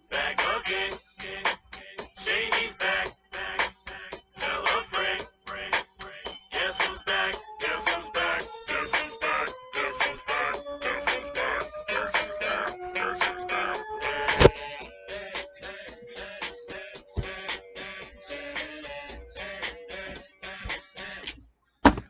Back again. Shady's back. Tell a friend. Guess who's back? Guess who's back? Guess who's back? Guess who's back? Guess who's back? Guess who's back? Guess who's back?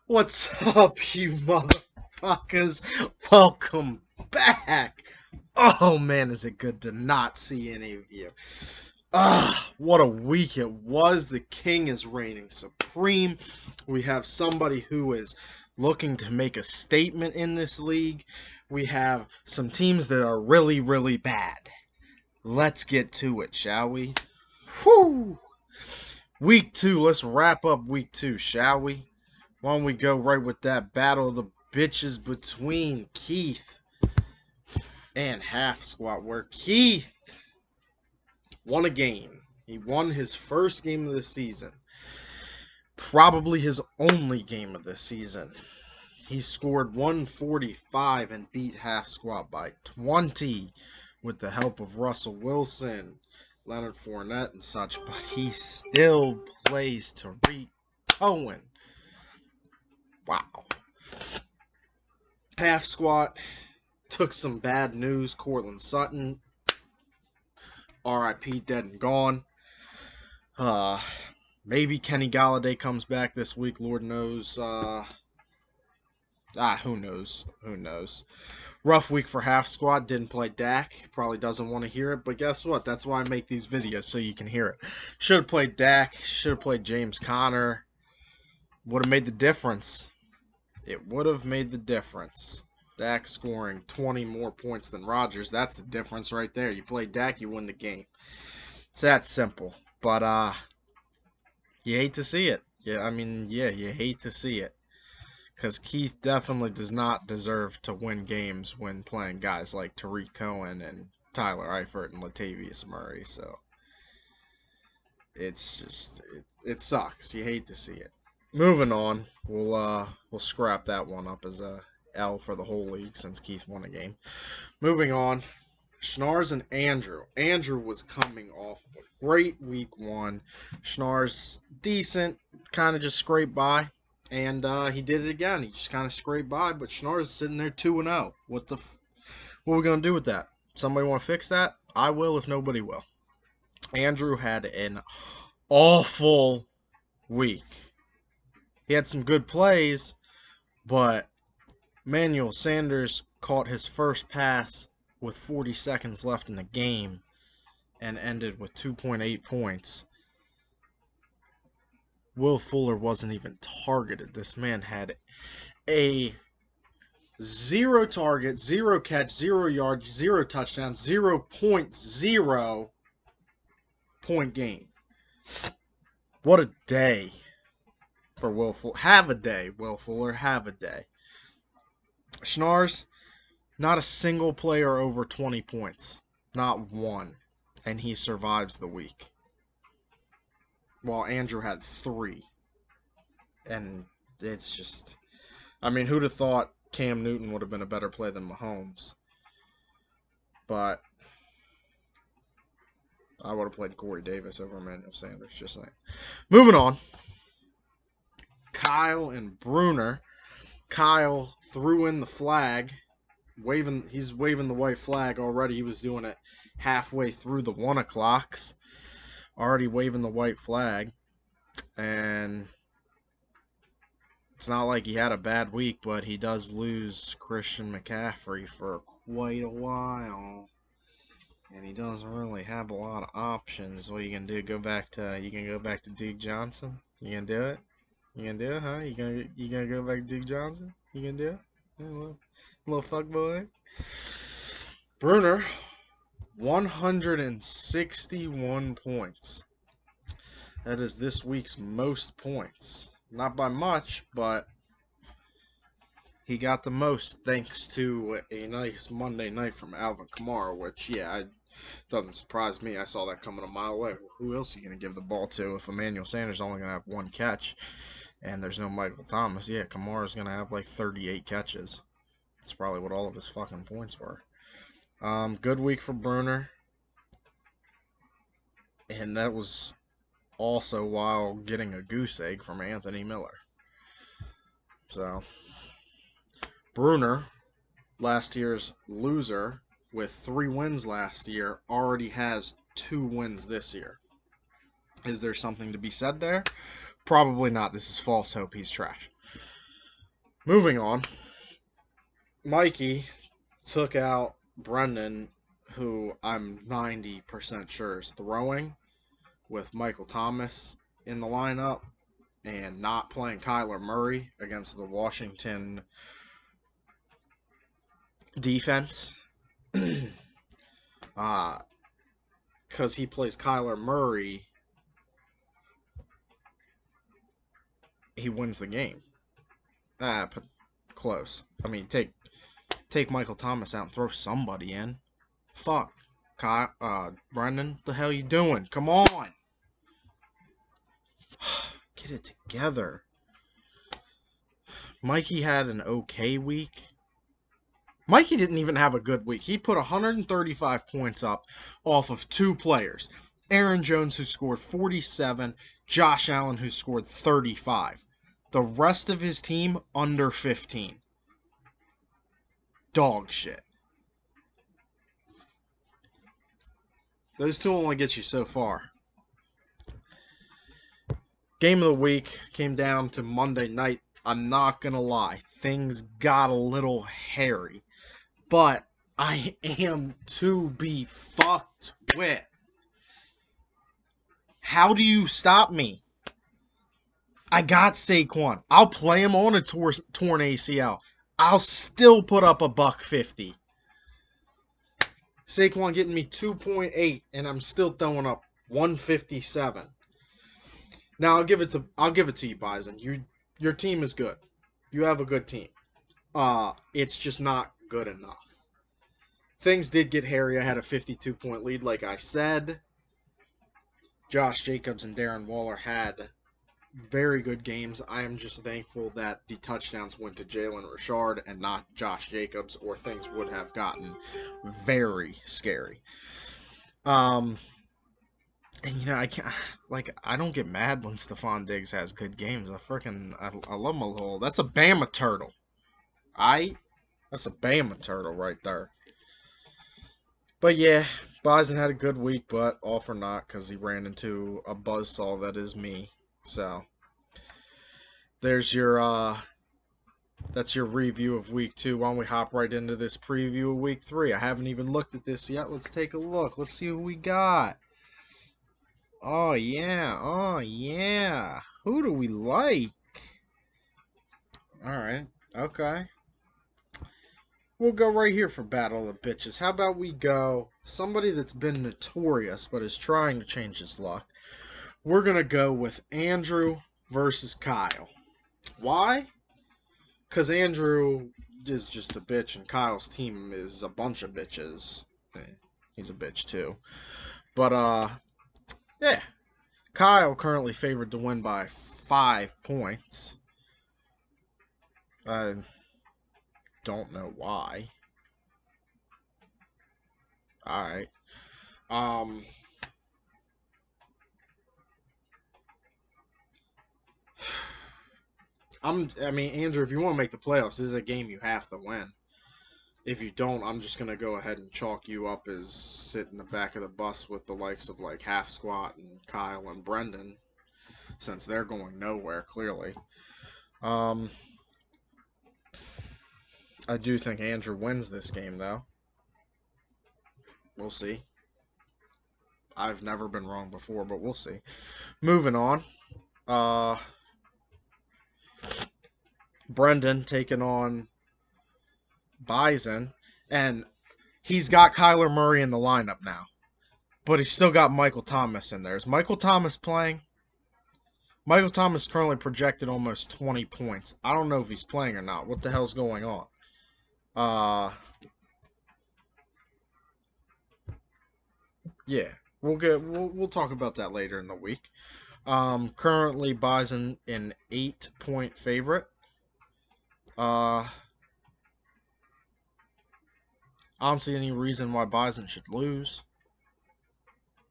What's up, you motherfuckers? Welcome back. Oh man, is it good to not see any of you. What a week it was. The king is reigning supreme. We have somebody who is looking to make a statement in this league. We have some teams that are really, really bad. Let's get to it, shall we? Whew! Week 2, let's wrap up week 2, shall we? Why don't we go right with that battle of the bitches between Keith and Half Squat, where Keith won a game. He won his first game of the season. Probably his only game of the season. He scored 145 and beat Half Squat by 20 with the help of Russell Wilson, Leonard Fournette, and such, but he still plays Tariq Cohen. Wow. Half Squat took some bad news. Cortland Sutton, R.I.P. dead and gone. Maybe Kenny Galladay comes back this week. Lord knows. Who knows? Who knows? Rough week for Half Squad. Didn't play Dak. Probably doesn't want to hear it, but guess what? That's why I make these videos, so you can hear it. Should have played Dak. Should have played James Conner. Would have made the difference. It would have made the difference. Dak scoring 20 more points than Rodgers. That's the difference right there. You play Dak, you win the game. It's that simple. But, you hate to see it. Yeah, you hate to see it. Because Keith definitely does not deserve to win games when playing guys like Tariq Cohen and Tyler Eifert and Latavius Murray. So, it's just, it sucks. You hate to see it. Moving on, we'll scrap that one up as a L for the whole league since Keith won a game. Moving on, Schnarrs and Andrew. Andrew was coming off of a great week 1. Schnarrs decent, kind of just scraped by, and he did it again. He just kind of scraped by, but Schnarrs is sitting there 2-0. What are we gonna do with that? Somebody want to fix that? I will if nobody will. Andrew had an awful week. He had some good plays, but Manuel Sanders caught his first pass with 40 seconds left in the game and ended with 2.8 points. Will Fuller wasn't even targeted. This man had a 0 target, 0 catch, 0 yard, 0 touchdown, 0.0 point game. What a day for Will Fuller. Have a day, Will Fuller. Have a day. Schnarrs, not a single player over 20 points. Not one. And he survives the week. While Andrew had 3. And it's just... who'd have thought Cam Newton would have been a better play than Mahomes? But I would have played Corey Davis over Emmanuel Sanders, just saying. Moving on. Kyle and Bruner. Kyle threw in the flag. He's waving the white flag already. He was doing it halfway through the 1 o'clocks. Already waving the white flag. And it's not like he had a bad week, but he does lose Christian McCaffrey for quite a while. And he doesn't really have a lot of options. What are you gonna do? You can go back to Duke Johnson? You gonna do it? You gonna do it, huh? You gonna go back to Duke Johnson? You gonna do it? Yeah, little fuck boy. Bruner, 161 points. That is this week's most points. Not by much, but he got the most thanks to a nice Monday night from Alvin Kamara, which, doesn't surprise me. I saw that coming a mile away. Who else are you going to give the ball to if Emmanuel Sanders is only going to have 1 catch and there's no Michael Thomas? Yeah, Kamara's going to have like 38 catches. That's probably what all of his fucking points were. Good week for Bruner, and that was also while getting a goose egg from Anthony Miller. So Bruner, last year's loser with 3 wins last year, already has 2 wins this year. Is there something to be said there? Probably not. This is false hope. He's trash. Moving on. Mikey took out Brendan, who I'm 90% sure is throwing, with Michael Thomas in the lineup and not playing Kyler Murray against the Washington defense. Because he plays Kyler Murray, he wins the game. But close. I mean, take Michael Thomas out and throw somebody in. Fuck. Brendan, the hell you doing? Come on. Get it together. Mikey had an okay week. Mikey didn't even have a good week. He put 135 points up off of 2 players. Aaron Jones, who scored 47, Josh Allen, who scored 35. The rest of his team, under 15. Dog shit. Those 2 only get you so far. Game of the week came down to Monday night. I'm not going to lie. Things got a little hairy. But I am to be fucked with. How do you stop me? I got Saquon. I'll play him on a torn ACL. I'll still put up a $150. Saquon getting me 2.8, and I'm still throwing up 157. Now I'll give it to you, Bison. Your team is good. You have a good team. It's just not good enough. Things did get hairy. I had a 52-point lead, like I said. Josh Jacobs and Darren Waller had very good games. I am just thankful that the touchdowns went to Jalen Richard and not Josh Jacobs, or things would have gotten very scary. And I don't get mad when Stephon Diggs has good games. I love my little. That's a Bama turtle. That's a Bama turtle right there. But yeah, Bison had a good week, but all for naught because he ran into a buzzsaw that is me. So there's that's your review of week 2. Why don't we hop right into this preview of week 3? I haven't even looked at this yet. Let's take a look. Let's see who we got. Oh yeah. Who do we like? Alright, okay. We'll go right here for Battle of the Bitches. How about we go somebody that's been notorious but is trying to change his luck? We're going to go with Andrew versus Kyle. Why? Because Andrew is just a bitch and Kyle's team is a bunch of bitches. He's a bitch too. But, yeah. Kyle currently favored to win by 5 points. I don't know why. Alright. Andrew, if you want to make the playoffs, this is a game you have to win. If you don't, I'm just going to go ahead and chalk you up as sit in the back of the bus with the likes of like Half Squat and Kyle and Brendan, since they're going nowhere, clearly. I do think Andrew wins this game, though. We'll see. I've never been wrong before, but we'll see. Moving on. Brendan taking on Bison, and he's got Kyler Murray in the lineup now, but he's still got Michael Thomas in there. Is Michael Thomas playing? Michael Thomas currently projected almost 20 points. I don't know if he's playing or not. What the hell's going on? Yeah, we'll talk about that later in the week. Currently Bison an 8-point favorite. I don't see any reason why Bison should lose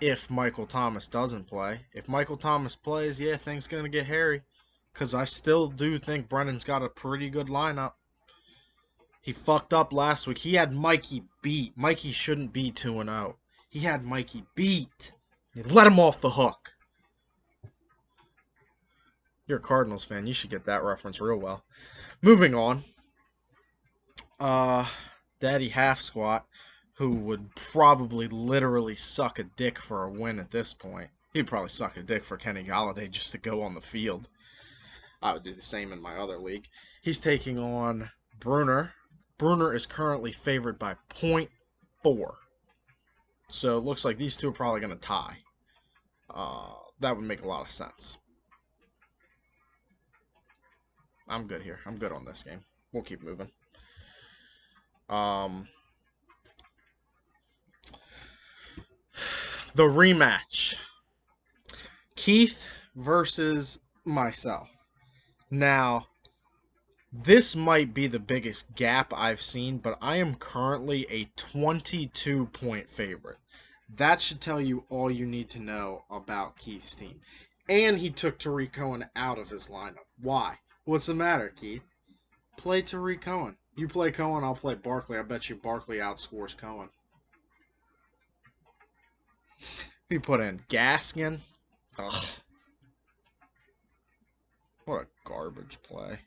if Michael Thomas doesn't play. If Michael Thomas plays, yeah, things going to get hairy. Because I still do think Brennan's got a pretty good lineup. He fucked up last week. He had Mikey beat. Mikey shouldn't be 2-0. He had Mikey beat. He let him off the hook. You're a Cardinals fan. You should get that reference real well. Moving on. Daddy Half Squat, who would probably literally suck a dick for a win at this point. He'd probably suck a dick for Kenny Golladay just to go on the field. I would do the same in my other league. He's taking on Bruner. Bruner is currently favored by 0.4. So it looks like these two are probably going to tie. That would make a lot of sense. I'm good here. I'm good on this game. We'll keep moving. The rematch. Keith versus myself. Now, this might be the biggest gap I've seen, but I am currently a 22-point favorite. That should tell you all you need to know about Keith's team. And he took Tariq Cohen out of his lineup. Why? What's the matter, Keith? Play Tariq Cohen. You play Cohen, I'll play Barkley. I bet you Barkley outscores Cohen. He put in Gaskin. Ugh. What a garbage play.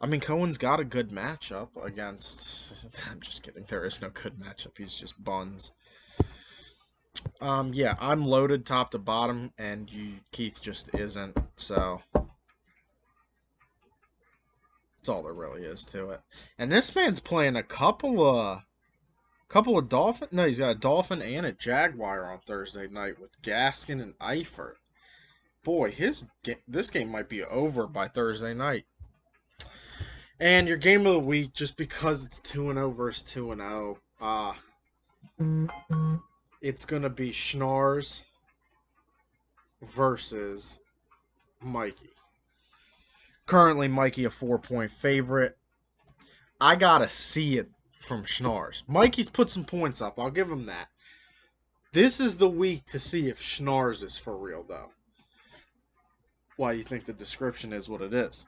I mean, Cohen's got a good matchup against... I'm just kidding. There is no good matchup. He's just buns. Yeah, I'm loaded top to bottom, and Keith just isn't, so... That's all there really is to it. And this man's playing a couple of Dolphin... No, he's got a Dolphin and a Jaguar on Thursday night with Gaskin and Eifert. Boy, this game might be over by Thursday night. And your game of the week, just because it's 2-0 versus 2-0, it's going to be Schnarrs versus Mikey. Currently, Mikey a 4-point favorite. I got to see it from Schnarrs. Mikey's put some points up. I'll give him that. This is the week to see if Schnarrs is for real, though. Why you think the description is what it is.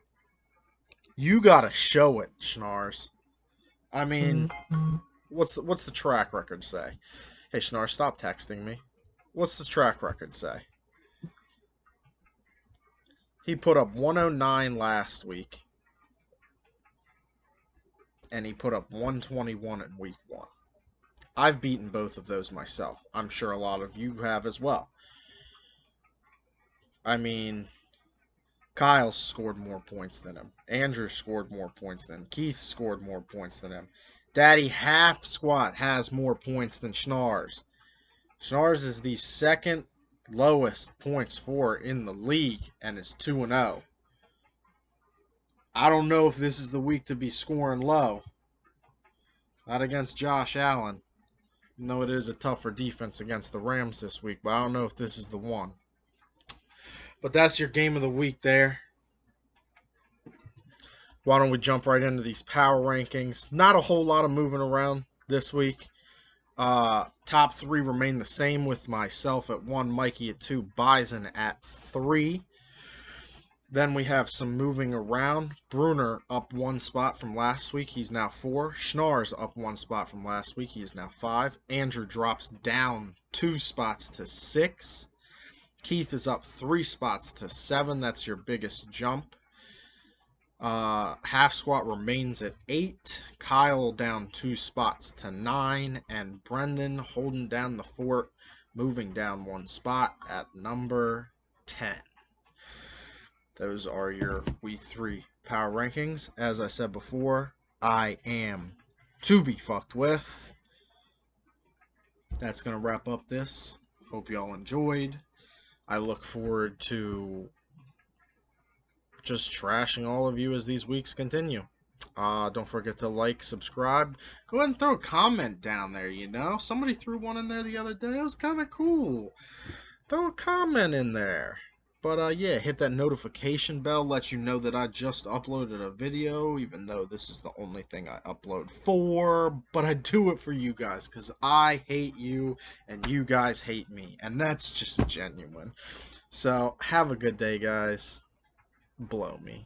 You gotta show it, Schnarrs. I mean, what's the track record say? Hey, Schnarrs, stop texting me. What's the track record say? He put up 109 last week. And he put up 121 in week 1. I've beaten both of those myself. I'm sure a lot of you have as well. I mean... Kyle scored more points than him. Andrew scored more points than him. Keith scored more points than him. Daddy Half Squat has more points than Schnarrs. Schnarrs is the second lowest points for in the league and is 2-0. I don't know if this is the week to be scoring low. Not against Josh Allen. Even though it is a tougher defense against the Rams this week, but I don't know if this is the one. But that's your game of the week there. Why don't we jump right into these power rankings? Not a whole lot of moving around this week. Top 3 remain the same with myself at 1, Mikey at 2, Bison at 3. Then we have some moving around. Bruner up 1 spot from last week. He's now 4. Schnarrs up 1 spot from last week. He is now 5. Andrew drops down 2 spots to 6. Keith is up 3 spots to 7. That's your biggest jump. Half Squat remains at 8. Kyle down 2 spots to 9. And Brendan holding down the fort, moving down 1 spot at number 10. Those are your week 3 power rankings. As I said before, I am to be fucked with. That's going to wrap up this. Hope you all enjoyed. I look forward to just trashing all of you as these weeks continue. Don't forget to like, subscribe. Go ahead and throw a comment down there, you know. Somebody threw one in there the other day. It was kind of cool. Throw a comment in there. But yeah, hit that notification bell, let you know that I just uploaded a video, even though this is the only thing I upload for. But I do it for you guys, because I hate you, and you guys hate me. And that's just genuine. So, have a good day, guys. Blow me.